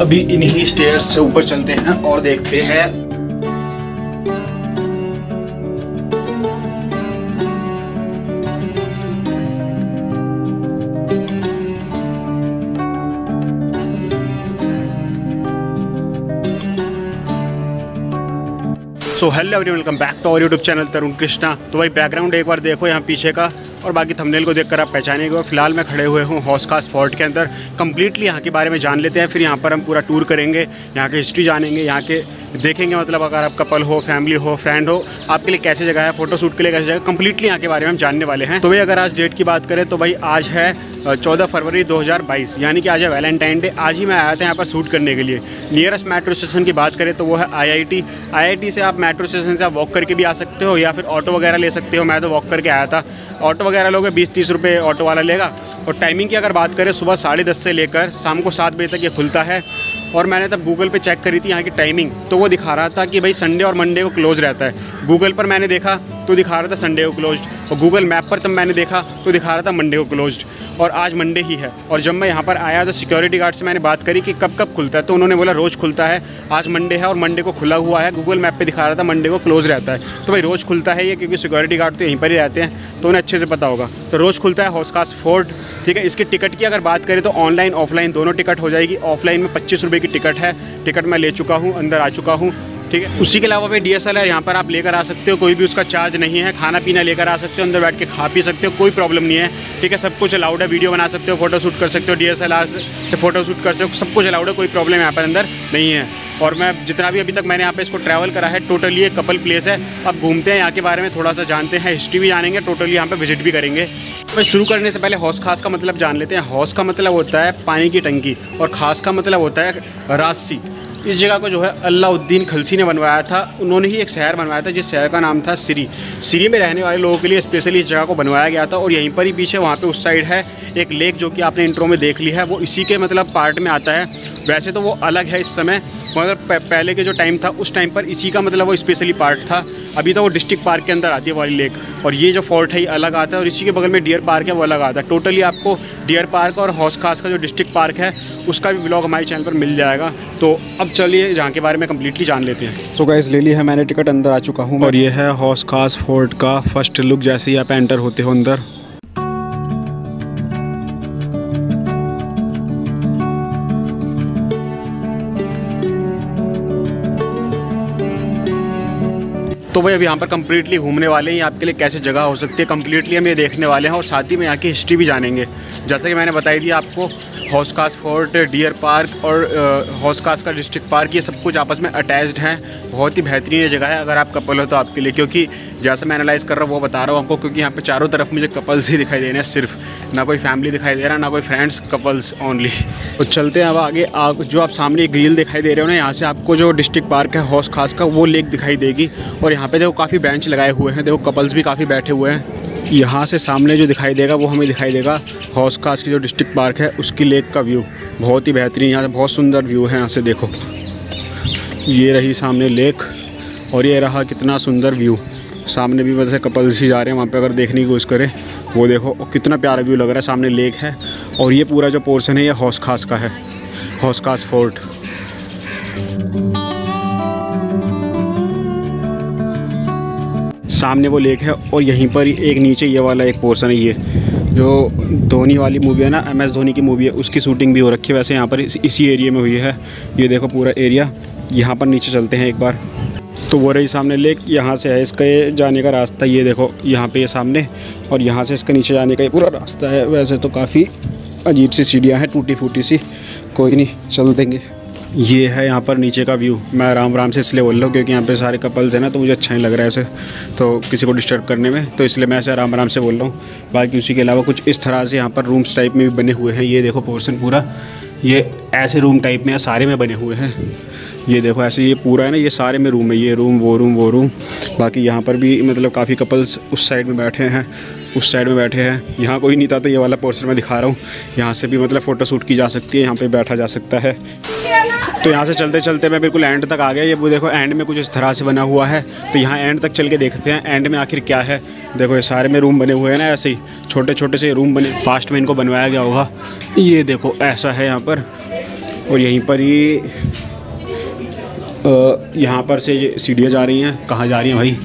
अभी इन्हीं स्टेयर्स से ऊपर चलते हैं और देखते हैं। So hello everyone, welcome back to our YouTube channel Tarun Krishna. तो भाई बैकग्राउंड एक बार देखो यहाँ पीछे का, और बाकी थंबनेल को देखकर आप पहचानेंगे। फिलहाल मैं खड़े हुए हूँ हौस खास फोर्ट के अंदर। कंप्लीटली यहाँ के बारे में जान लेते हैं, फिर यहाँ पर हम पूरा टूर करेंगे, यहाँ की हिस्ट्री जानेंगे, यहाँ के देखेंगे मतलब अगर आप कपल हो, फैमिली हो, फ्रेंड हो, आपके लिए कैसी जगह है, फोटो शूट के लिए कैसी जगह, कंप्लीटली यहाँ के बारे में हम जानने वाले हैं। तो भाई अगर आज डेट की बात करें तो भाई आज है 14 फरवरी 2022, यानी कि आज है वैलेंटाइन डे। आज ही मैं आया था यहाँ पर शूट करने के लिए। नियरेस्ट मेट्रो स्टेशन की बात करें तो वो है IIT से आप मेट्रो स्टेशन से आप वॉक करके भी आ सकते हो या फिर ऑटो वगैरह ले सकते हो। मैं तो वॉक करके आया था। ऑटो वगैरह लोगे 20-30 रुपये ऑटो वाला लेगा। और टाइमिंग की अगर बात करें सुबह 10:30 से लेकर शाम को 7 बजे तक ये खुलता है। और मैंने तब गूगल पे चेक करी थी यहाँ की टाइमिंग, तो वो दिखा रहा था कि भाई संडे और मंडे को क्लोज रहता है। गूगल पर मैंने देखा तो दिखा रहा था संडे को क्लोज्ड, और गूगल मैप पर तब मैंने देखा तो दिखा रहा था मंडे को क्लोज्ड, और आज मंडे ही है। और जब मैं यहाँ पर आया तो सिक्योरिटी गार्ड से मैंने बात करी कि कब कब खुलता है, तो उन्होंने बोला रोज़ खुलता है। आज मंडे है और मंडे को खुला हुआ है। गूगल मैप पे दिखा रहा था मंडे को क्लोज रहता है। तो भाई रोज़ खुलता है ये, क्योंकि सिक्योरिटी गार्ड तो यहीं पर ही रहते हैं तो उन्हें अच्छे से पता होगा। तो रोज़ खुलता है हौस खास फोर्ट, ठीक है। इसकी टिकट की अगर बात करें तो ऑनलाइन ऑफलाइन दोनों टिकट हो जाएगी। ऑफलाइन में 25 रुपये की टिकट है। टिकट मैं ले चुका हूँ, अंदर आ चुका हूँ, ठीक है। उसी के अलावा भाई DSLR यहाँ पर आप लेकर आ सकते हो, कोई भी उसका चार्ज नहीं है। खाना पीना लेकर आ सकते हो, अंदर बैठ के खा पी सकते हो, कोई प्रॉब्लम नहीं है, ठीक है। सब कुछ अलाउड है, वीडियो बना सकते हो, फोटो शूट कर सकते हो, DSLR से फोटो शूट कर सकते हो, सब कुछ अलाउड है, कोई प्रॉब्लम यहाँ पर अंदर नहीं है। और मैं जितना भी अभी तक मैंने यहाँ पे इसको ट्रैवल करा है, टोटली एक कपल प्लेस है। अब घूमते हैं यहाँ के बारे में, थोड़ा सा जानते हैं, हिस्ट्री भी जानेंगे, टोटली यहाँ पे विजिट भी करेंगे। तो शुरू करने से पहले हौस खास का मतलब जान लेते हैं। हौस का मतलब होता है पानी की टंकी, और खास का मतलब होता है राजसी। इस जगह को जो है अलाउद्दीन खलसी ने बनवाया था। उन्होंने ही एक शहर बनवाया था जिस शहर का नाम था सिरी। सिरी में रहने वाले लोगों के लिए स्पेशली इस जगह को बनवाया गया था। और यहीं पर ही पीछे वहाँ पे उस साइड है एक लेक, जो कि आपने इंट्रो में देख ली है, वो इसी के मतलब पार्ट में आता है। वैसे तो वो अलग है इस समय, मगर पहले के जो टाइम था उस टाइम पर इसी का मतलब वो स्पेशली पार्ट था। अभी तो वो डिस्ट्रिक्ट पार्क के अंदर आती है वाली लेक, और ये जो फोर्ट है ये अलग आता है। और इसी के बगल में डियर पार्क है, वो अलग आता है। टोटली आपको डियर पार्क और हौस खास का जो डिस्ट्रिक्ट पार्क है उसका भी व्लॉग हमारे चैनल पर मिल जाएगा। तो अब चलिए जहाँ के बारे में कम्प्लीटली जान लेते हैं। सो गाइस, ले ली है मैंने टिकट, अंदर आ चुका हूँ। और ये है हौस खास फोर्ट का फर्स्ट लुक जैसे ही आप एंटर होते हो अंदर। तो भाई अब यहाँ पर कम्प्लीटली घूमने वाले हैं। आपके लिए कैसे जगह हो सकती है, कम्प्लीटली हम ये देखने वाले हैं, और साथ ही में यहाँ की हिस्ट्री भी जानेंगे। जैसे कि मैंने बताई थी आपको, हौस खास फोर्ट, डियर पार्क और हौस खास का डिस्ट्रिक्ट पार्क, ये सब कुछ आपस में अटैच्ड हैं। बहुत ही बेहतरीन जगह है अगर आप कपल हो तो आपके लिए, क्योंकि जैसा मैं एनालाइज़ कर रहा हूँ वो बता रहा हूँ आपको, क्योंकि यहाँ पे चारों तरफ मुझे कपल्स ही दिखाई दे रहे हैं सिर्फ, ना कोई फैमिली दिखाई दे रहा, ना कोई फ्रेंड्स, कपल्स ओनली। तो चलते हैं अब आगे। जो आप सामने ग्रिल दिखाई दे रहे हो ना, यहाँ से आपको जो डिस्ट्रिक्ट पार्क है हौस खास का, वो लेक दिखाई देगी। और यहाँ पे देखो काफ़ी बेंच लगाए हुए हैं, देखो कपल्स भी काफ़ी बैठे हुए हैं। यहाँ से सामने जो दिखाई देगा वो हमें दिखाई देगा हौस खास की जो डिस्ट्रिक्ट पार्क है उसकी लेक का व्यू। बहुत ही बेहतरीन, यहाँ से बहुत सुंदर व्यू है। यहाँ से देखो, ये रही सामने लेक, और ये रहा कितना सुंदर व्यू। सामने भी वैसे कपल्स ही जा रहे हैं वहाँ पे, अगर देखने की कोशिश करें वो देखो कितना प्यारा व्यू लग रहा है। सामने लेक है, और ये पूरा जो पोर्शन है ये हौस खास का है, हौस खास फोर्ट। सामने वो लेक है, और यहीं पर ही एक नीचे ये वाला एक पोर्शन है। ये जो धोनी वाली मूवी है ना, MS धोनी की मूवी है, उसकी शूटिंग भी हो रखी है वैसे यहाँ पर इसी एरिया में हुई है। ये देखो पूरा एरिया। यहाँ पर नीचे चलते हैं एक बार। तो वो रही सामने लेक, यहाँ से है इसका ये जाने का रास्ता। ये देखो यहाँ पे ये सामने, और यहाँ से इसका नीचे जाने का ये पूरा रास्ता है। वैसे तो काफ़ी अजीब सी सीढ़ियाँ हैं, टूटी फूटी सी, कोई नहीं चल देंगे। ये है यहाँ पर नीचे का व्यू। मैं आराम से इसलिए बोल रहा हूँ क्योंकि यहाँ पे सारे कपल्स हैं ना, तो मुझे अच्छा नहीं लग रहा है ऐसे तो किसी को डिस्टर्ब करने में, तो इसलिए मैं ऐसे आराम से बोल रहा हूँ। बाकी उसी के अलावा कुछ इस तरह से यहाँ पर रूम्स टाइप में भी बने हुए हैं। ये देखो पोर्शन पूरा ये ऐसे रूम टाइप में सारे में बने हुए हैं। ये देखो ऐसे ये पूरा है ना, ये सारे में रूम है, ये रूम वो रूम वो रूम। बाकी यहाँ पर भी मतलब काफ़ी कपल्स उस साइड में बैठे हैं, उस साइड में बैठे हैं। यहाँ कोई नहीं था तो ये वाला पोर्शन मैं दिखा रहा हूँ। यहाँ से भी मतलब फ़ोटो शूट की जा सकती है, यहाँ पे बैठा जा सकता है। तो यहाँ से चलते चलते मैं बिल्कुल एंड तक आ गया। ये वो देखो एंड में कुछ इस तरह से बना हुआ है, तो यहाँ एंड तक चल के देखते हैं एंड में आखिर क्या है। देखो ये सारे में रूम बने हुए हैं ना, ऐसे ही छोटे छोटे से रूम बने, पास्ट में इनको बनवाया गया होगा। ये देखो ऐसा है यहाँ पर, और यहीं पर ये यहाँ पर से ये सीढ़ियाँ जा रही हैं। कहाँ जा रही हैं भाई?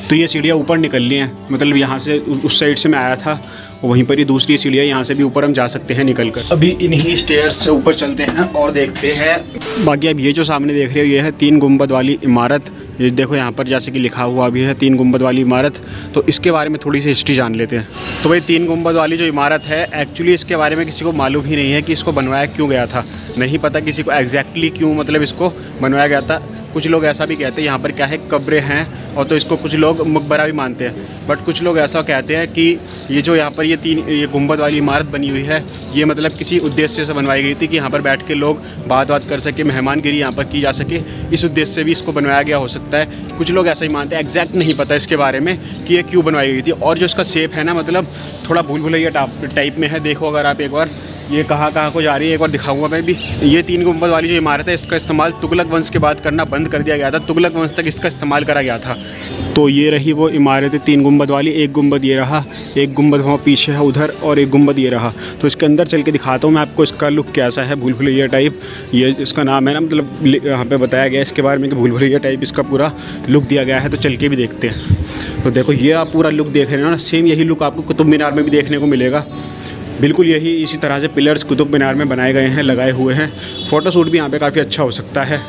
तो ये सीढ़ियाँ ऊपर निकल ली हैं, मतलब यहाँ से उस साइड से मैं आया था, वहीं पर ही दूसरी सीढ़ियाँ, यहाँ से भी ऊपर हम जा सकते हैं निकलकर। अभी इन्हीं स्टेयर्स से ऊपर चलते हैं और देखते हैं। बाकी अब ये जो सामने देख रहे हो ये है 3 गुंबद वाली इमारत। ये देखो यहाँ पर जैसे कि लिखा हुआ भी है 3 गुंबद वाली इमारत। तो इसके बारे में थोड़ी सी हिस्ट्री जान लेते हैं। तो भाई 3 गुंबद वाली जो इमारत है, एक्चुअली इसके बारे में किसी को मालूम ही नहीं है कि इसको बनवाया क्यों गया था। नहीं पता किसी को एग्जैक्टली क्यों मतलब इसको बनवाया गया था। कुछ लोग ऐसा भी कहते हैं यहाँ पर क्या है, कब्रें हैं, और तो इसको कुछ लोग मकबरा भी मानते हैं। बट कुछ लोग ऐसा कहते हैं कि ये जो यहाँ पर ये गुंबद वाली इमारत बनी हुई है, ये मतलब किसी उद्देश्य से बनवाई गई थी कि यहाँ पर बैठ के लोग बात कर सके, मेहमानगिरी यहाँ पर की जा सके। इस उद्देश्य से भी इसको बनवाया गया हो सकता है। कुछ लोग ऐसा ही मानते हैं, एग्जैक्ट नहीं पता इसके बारे में कि ये क्यों बनवाई गई थी। और जो इसका शेप है ना, मतलब थोड़ा भूल भुलैया टाइप में है। देखो अगर आप एक बार, ये कहाँ को जा रही है, एक बार दिखाऊंगा मैं भी। ये 3 गुंबद वाली जो इमारत है, इसका इस्तेमाल तुगलक वंश के बाद करना बंद कर दिया गया था। तुगलक वंश तक इसका इस्तेमाल करा गया था। तो ये रही वो इमारत 3 गुंबद वाली। एक गुंबद ये रहा, एक गुंबद वहाँ पीछे है उधर, और एक गुंबद ये रहा। तो इसके अंदर चल के दिखाता हूँ मैं आपको इसका लुक कैसा है। भूल भुलैया टाइप ये इसका नाम है ना, मतलब यहाँ पे बताया गया इसके बारे में कि भूल भुलैया टाइप इसका पूरा लुक दिया गया है। तो चल के भी देखते हैं। तो देखो ये आप पूरा लुक देख रहे हो ना, सेम यही लुक आपको कुतुब मीनार में भी देखने को मिलेगा। बिल्कुल यही इसी तरह से पिलर्स कुतुब मीनार में बनाए गए हैं, लगाए हुए हैं। फ़ोटोशूट भी यहाँ पे काफ़ी अच्छा हो सकता है।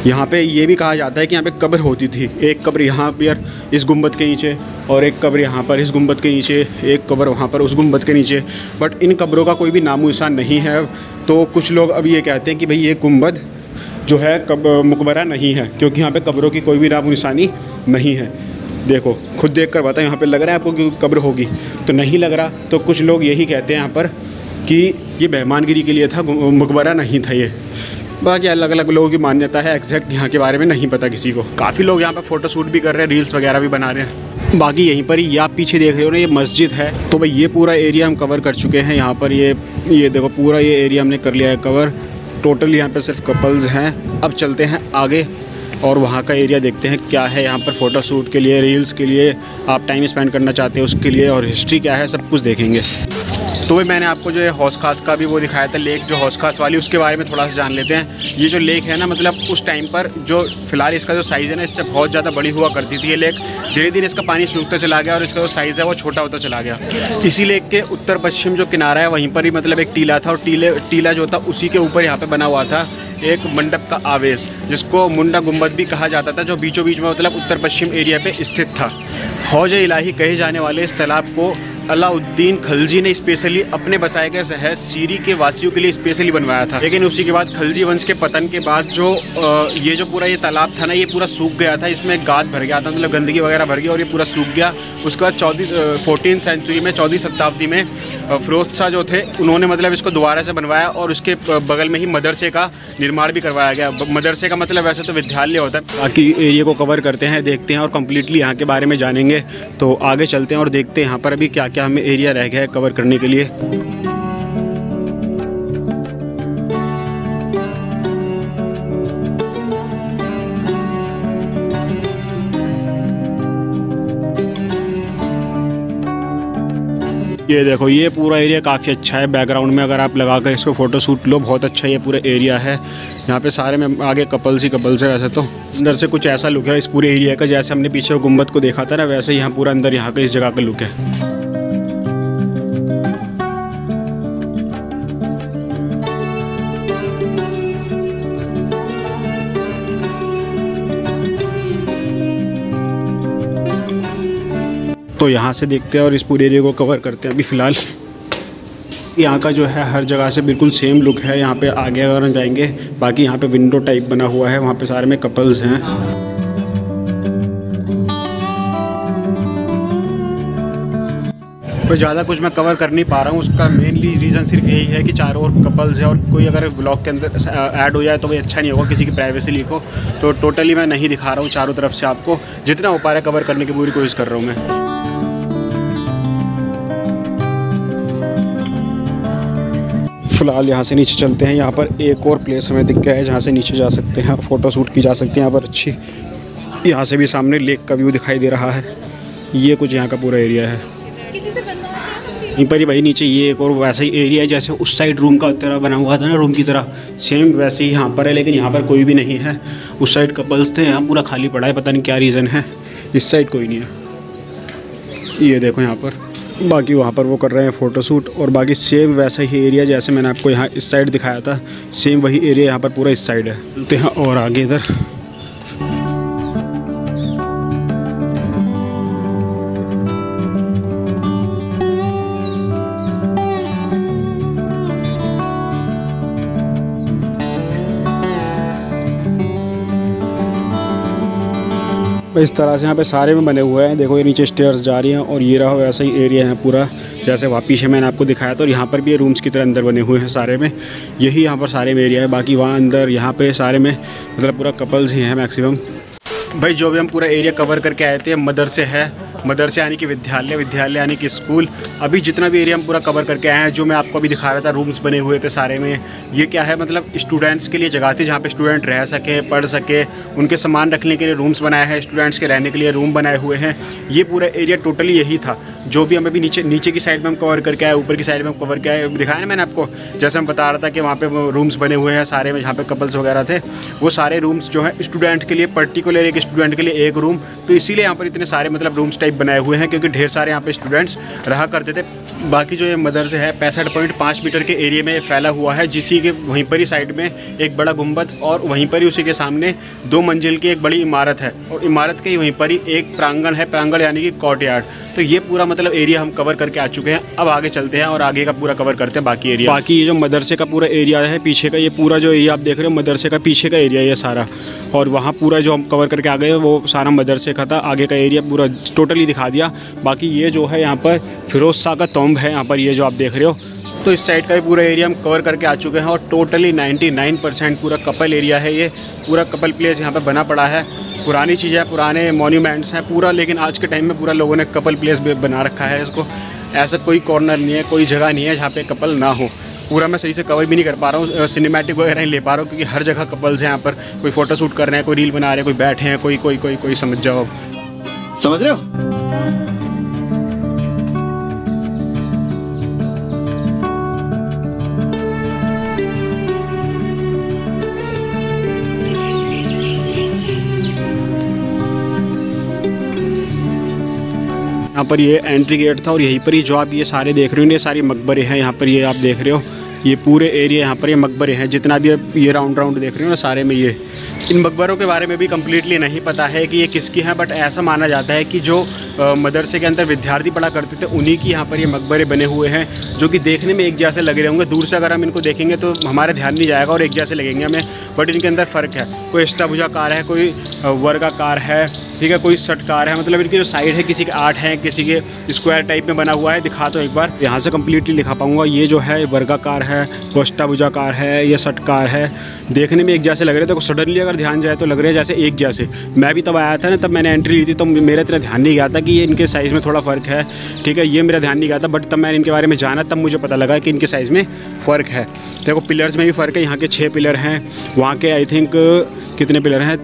यहाँ पे ये भी कहा जाता है कि यहाँ पे कब्र होती थी। एक कब्र यहाँ पर इस गुंबद के नीचे, और एक कब्र यहाँ पर इस गुंबद के नीचे, एक कब्र वहाँ पर उस गुंबद के नीचे। बट इन कब्रों का कोई भी नामो निशान नहीं है। तो कुछ लोग अब ये कहते हैं कि भाई ये गुंबद जो है मकबरा नहीं है, क्योंकि यहाँ पर कब्रों की कोई भी नामो निशानी नहीं है। देखो खुद देख कर बताओ, यहाँ पे लग रहा है आपको कि कब्र होगी? तो नहीं लग रहा। तो कुछ लोग यही कहते हैं यहाँ पर कि ये मेहमानगिरी के लिए था, मकबरा नहीं था ये। बाकी अलग अलग लोगों की मान्यता है, एग्जैक्ट यहाँ के बारे में नहीं पता किसी को। काफ़ी लोग यहाँ पर फ़ोटोशूट भी कर रहे हैं, रील्स वगैरह भी बना रहे हैं। बाकी यहीं पर ही आप पीछे देख रहे हो ना, ये मस्जिद है। तो भाई ये पूरा एरिया हम कवर कर चुके हैं। यहाँ पर ये देखो पूरा ये एरिया हमने कर लिया है कवर। टोटल यहाँ पर सिर्फ कपल्स हैं। अब चलते हैं आगे और वहाँ का एरिया देखते हैं क्या है यहाँ पर। फ़ोटोशूट के लिए, रील्स के लिए, आप टाइम स्पेंड करना चाहते हो उसके लिए, और हिस्ट्री क्या है, सब कुछ देखेंगे। तो भाई मैंने आपको जो है हौस खास का भी वो दिखाया था, लेक जो हौस खास वाली, उसके बारे में थोड़ा सा जान लेते हैं। ये जो लेक है ना, मतलब उस टाइम पर जो फ़िलहाल इसका जो साइज़ है ना, इससे बहुत ज़्यादा बड़ी हुआ करती थी ये लेक। धीरे धीरे इसका पानी सूखता चला गया और इसका जो साइज़ है वो छोटा होता चला गया। इसी लेक के उत्तर पश्चिम जो किनारा है, वहीं पर ही मतलब एक टीला था, और टीला जो था उसी के ऊपर यहाँ पर बना हुआ था एक मंडप का आवेश, जिसको मुंडा गुंबद भी कहा जाता था, जो बीचों बीच में मतलब उत्तर पश्चिम एरिया पे स्थित था। हौज इलाही कहे जाने वाले इस तालाब को अलाउद्दीन खलजी ने स्पेशली अपने बसाए गए शहर सीरी के वासियों के लिए स्पेशली बनवाया था। लेकिन उसी के बाद खलजी वंश के पतन के बाद जो ये जो पूरा ये तालाब था ना, ये पूरा सूख गया था। इसमें गाद भर गया था, मतलब गंदगी वगैरह भर गई और ये पूरा सूख गया। उसके बाद 14वीं सेंचुरी में, 14वीं शताब्दी में फ़िरोज़ शाह जो थे, उन्होंने मतलब इसको दोबारा से बनवाया और उसके बगल में ही मदरसे का निर्माण भी करवाया गया। मदरसे का मतलब वैसे तो विद्यालय होता है। बाकी एरिया को कवर करते हैं, देखते हैं और कम्प्लीटली यहाँ के बारे में जानेंगे। तो आगे चलते हैं और देखते हैं यहाँ पर अभी क्या क्या हमें एरिया रह गया है कवर करने के लिए। ये देखो ये पूरा एरिया काफ़ी अच्छा है। बैकग्राउंड में अगर आप लगाकर इसको फ़ोटो शूट लो, बहुत अच्छा ये पूरा एरिया है। यहाँ पे सारे में आगे कपल्स ही कपल्स है। वैसे तो अंदर से कुछ ऐसा लुक है इस पूरे एरिया का, जैसे हमने पीछे गुंबद को देखा था ना, वैसे यहाँ पूरा अंदर यहाँ का इस जगह का लुक है। तो यहाँ से देखते हैं और इस पूरे एरिया को कवर करते हैं। अभी फ़िलहाल यहाँ का जो है हर जगह से बिल्कुल सेम लुक है। यहाँ पे आगे अगर हम जाएंगे, बाकी यहाँ पे विंडो टाइप बना हुआ है, वहाँ पे सारे में कपल्स हैं। तो ज़्यादा कुछ मैं कवर कर नहीं पा रहा हूँ, उसका मेनली रीज़न सिर्फ यही है कि चारों ओर कपल्स है और कोई अगर ब्लॉग के अंदर ऐड हो जाए तो वो अच्छा नहीं होगा, किसी की प्राइवेसी लीक हो। तो टोटली मैं नहीं दिखा रहा हूँ चारों तरफ से, आपको जितना हो पा रहा है कवर करने की पूरी कोशिश कर रहा हूँ मैं। फ़िलहाल यहाँ से नीचे चलते हैं। यहाँ पर एक और प्लेस हमें दिख गया है जहाँ से नीचे जा सकते हैं, फ़ोटो शूट की जा सकती है यहाँ पर अच्छी। यहाँ से भी सामने लेक का व्यू दिखाई दे रहा है। ये कुछ यहाँ का पूरा एरिया है। यहीं पर ही भाई नीचे ये एक और वैसा ही एरिया है जैसे उस साइड रूम का तरह बना हुआ था ना, रूम की तरह सेम वैसे ही यहाँ पर है, लेकिन यहाँ पर कोई भी नहीं है। उस साइड कपल्स थे, यहाँ पूरा खाली पड़ा है, पता नहीं क्या रीज़न है। इस साइड कोई नहीं है, ये देखो यहाँ पर। बाकी वहाँ पर वो कर रहे हैं फ़ोटोशूट, और बाकी सेम वैसा ही एरिया जैसे मैंने आपको यहाँ इस साइड दिखाया था, सेम वही एरिया यहाँ पर पूरा इस साइड है। चलते हैं और आगे इधर। इस तरह से यहाँ पे सारे में बने हुए हैं। देखो ये नीचे स्टेयर्स जा रही हैं, और ये रहा वैसा ही एरिया है पूरा जैसे वहाँ पीछे मैंने आपको दिखाया था। और यहाँ पर भी ये रूम्स की तरह अंदर बने हुए हैं सारे में, यही यहाँ पर सारे में एरिया है। बाकी वहाँ अंदर यहाँ पे सारे में मतलब पूरा कपल्स ही हैं मैक्सिमम। भाई जो भी हम पूरा एरिया कवर करके आए थे, मदरसे है, मदरसे यानी कि विद्यालय, विद्यालय यानी कि स्कूल। अभी जितना भी एरिया हम पूरा कवर करके आए हैं, जो मैं आपको अभी दिखा रहा था, रूम्स बने हुए थे सारे में। ये क्या है, मतलब स्टूडेंट्स के लिए जगह थी जहाँ पे स्टूडेंट रह सके, पढ़ सके, उनके सामान रखने के लिए रूम्स बनाए हैं, स्टूडेंट्स के रहने के लिए रूम बनाए हुए हैं। ये पूरा एरिया टोटली यही था। जो भी हम अभी नीचे की साइड में हम कवर करके आए, ऊपर की साइड में हम कवर किया है, दिखाया ना मैंने आपको। जैसे हम बता रहा था कि वहाँ पे रूम्स बने हुए हैं सारे में, जहाँ पे कपल्स वगैरह थे, वो सारे रूम्स जो है स्टूडेंट के लिए, पर्टिकुलर एक स्टूडेंट के लिए एक रूम। तो इसीलिए यहाँ पर इतने सारे मतलब रूम्स टाइप बनाए हुए हैं, क्योंकि ढेर सारे यहाँ पे स्टूडेंट्स रहा करते थे। बाकी जो ये मदरसे है 65.5 मीटर के एरिया में फैला हुआ है, जिसी के वहीं पर ही साइड में एक बड़ा गुंबद, और वहीं पर ही उसी के सामने 2 मंजिल की एक बड़ी इमारत है, और इमारत के वहीं पर ही एक प्रांगण है, प्रांगण यानी कि कोर्टयार्ड। तो ये पूरा मतलब एरिया हम कवर करके आ चुके हैं। अब आगे चलते हैं और आगे का पूरा कवर करते हैं बाकी एरिया। बाकी ये जो मदरसे का पूरा एरिया है पीछे का, ये पूरा जो एरिया आप देख रहे हो मदरसे का पीछे का एरिया ये सारा, और वहाँ पूरा जो हम कवर करके आ गए वो सारा मदरसे का था। आगे का एरिया पूरा टोटली दिखा दिया। बाकी ये जो है यहाँ पर फिरोज शाह का तोम्ब है यहाँ पर, ये जो आप देख रहे हो। तो इस साइड का भी पूरा एरिया हम कवर करके आ चुके हैं, और टोटली 99% पूरा कपल एरिया है। ये पूरा कपल प्लेस यहाँ पर बना पड़ा है। पुरानी चीज़ें, पुराने मॉन्यूमेंट्स हैं पूरा, लेकिन आज के टाइम में पूरा लोगों ने कपल प्लेस बना रखा है इसको। ऐसा कोई कॉर्नर नहीं है, कोई जगह नहीं है जहाँ पे कपल ना हो। पूरा मैं सही से कवर भी नहीं कर पा रहा हूँ, सिनेमैटिक वगैरह नहीं ले पा रहा हूँ, क्योंकि हर जगह कपल्स हैं यहाँ पर। कोई फ़ोटो शूट कर रहे हैं, कोई रील बना रहे हैं, कोई बैठे हैं, कोई समझ जाओ, समझ रहे हो। यहाँ पर ये एंट्री गेट था, और यहीं पर ही जो आप ये सारे देख रहे हो, ये सारी मकबरे हैं यहाँ पर। ये आप देख रहे हो ये पूरे एरिया यहाँ पर ये मकबरे हैं, जितना भी ये राउंड देख रहे हो ना सारे में। ये इन मकबरों के बारे में भी कम्प्लीटली नहीं पता है कि ये किसकी हैं, बट ऐसा माना जाता है कि जो मदरसे के अंदर विद्यार्थी पढ़ा करते थे उन्हीं की यहाँ पर ये मकबरे बने हुए हैं, जो कि देखने में एक जैसे लग रहे होंगे। दूर से अगर हम इनको देखेंगे तो हमारे ध्यान नहीं जाएगा और एक जैसे लगेंगे हमें, बट इनके अंदर फ़र्क है। कोई अष्टभुजाकार है, कोई वर्गाकार है, ठीक है, कोई षटकार है। मतलब इनकी जो साइड है, किसी के 8 है, किसी के स्क्वायर टाइप में बना हुआ है। दिखा तो एक बार, यहाँ से कम्प्लीटली दिखा पाऊँगा। ये जो है वर्गाकार है, वो अष्टभुजाकार है, ये षटकार है। देखने में एक जैसे लग रहे थे, तो सडनली अगर ध्यान जाए तो लग रहे हैं जैसे एक जैसे। मैं भी तब आया था ना, तब मैंने एंट्री ली थी, तो मेरा इतना ध्यान नहीं गया था कि ये इनके साइज़ में थोड़ा फ़र्क है, ठीक है, ये मेरा ध्यान नहीं गया था। बट तब मैंने इनके बारे में जाना, तब मुझे पता लगा कि इनके साइज़ में फ़र्क है। देखो पिलर्स में भी फ़र्क है, यहाँ के 6 पिलर हैं, वहाँ के आई थिंक कितने पिलर हैं,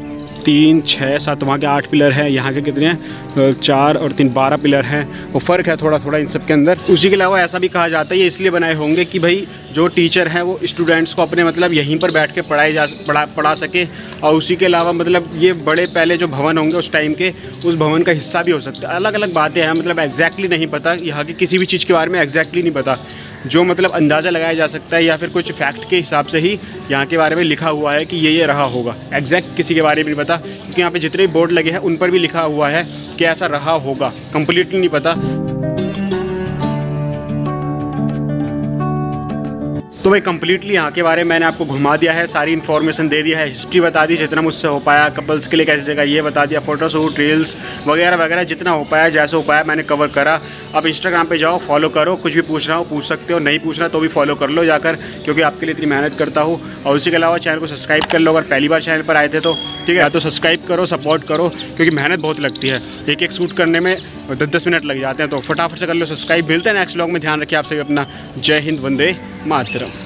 3, 6, 7, वहाँ के 8 पिलर हैं, यहाँ के कितने हैं, 4 और 3, 12 पिलर हैं। वो फ़र्क है थोड़ा थोड़ा इन सब के अंदर। उसी के अलावा ऐसा भी कहा जाता है ये इसलिए बनाए होंगे कि भाई जो टीचर हैं वो स्टूडेंट्स को अपने मतलब यहीं पर बैठ के पढ़ा सके, और उसी के अलावा मतलब ये बड़े पहले जो भवन होंगे उस टाइम के, उस भवन का हिस्सा भी हो सकता है। अलग अलग बातें हैं, मतलब एग्जैक्टली नहीं पता, यहाँ की किसी भी चीज़ के बारे में एग्जैक्टली नहीं पता। जो मतलब अंदाज़ा लगाया जा सकता है या फिर कुछ फैक्ट के हिसाब से ही यहाँ के बारे में लिखा हुआ है कि ये रहा होगा। एग्जैक्ट किसी के बारे में नहीं पता, क्योंकि यहाँ पे जितने बोर्ड लगे हैं उन पर भी लिखा हुआ है कि ऐसा रहा होगा, कम्प्लीटली नहीं पता। तो भाई कम्प्लीटली यहाँ के बारे में मैंने आपको घुमा दिया है, सारी इन्फॉर्मेशन दे दिया है, हिस्ट्री बता दी जितना मुझसे हो पाया, कपल्स के लिए कैसी जगह ये बता दिया, फोटोशूट, रील्स वगैरह वगैरह जितना हो पाया, जैसे हो पाया मैंने कवर करा। अब इंस्टाग्राम पे जाओ, फॉलो करो, कुछ भी पूछना हो पूछ सकते हो, नहीं पूछना तो भी फॉलो कर लो जाकर, क्योंकि आपके लिए इतनी मेहनत करता हूँ। और उसी के अलावा चैनल को सब्सक्राइब कर लो, अगर पहली बार चैनल पर आए थे तो, ठीक है, तो सब्सक्राइब करो, सपोर्ट करो, क्योंकि मेहनत बहुत लगती है, एक शूट करने में 10-10 मिनट लग जाते हैं, तो फटाफट से कर लो सब्सक्राइब। मिलते हैं नेक्स्ट व्लॉग में, ध्यान रखिए आप सभी अपना। जय हिंद, वंदे मातरम।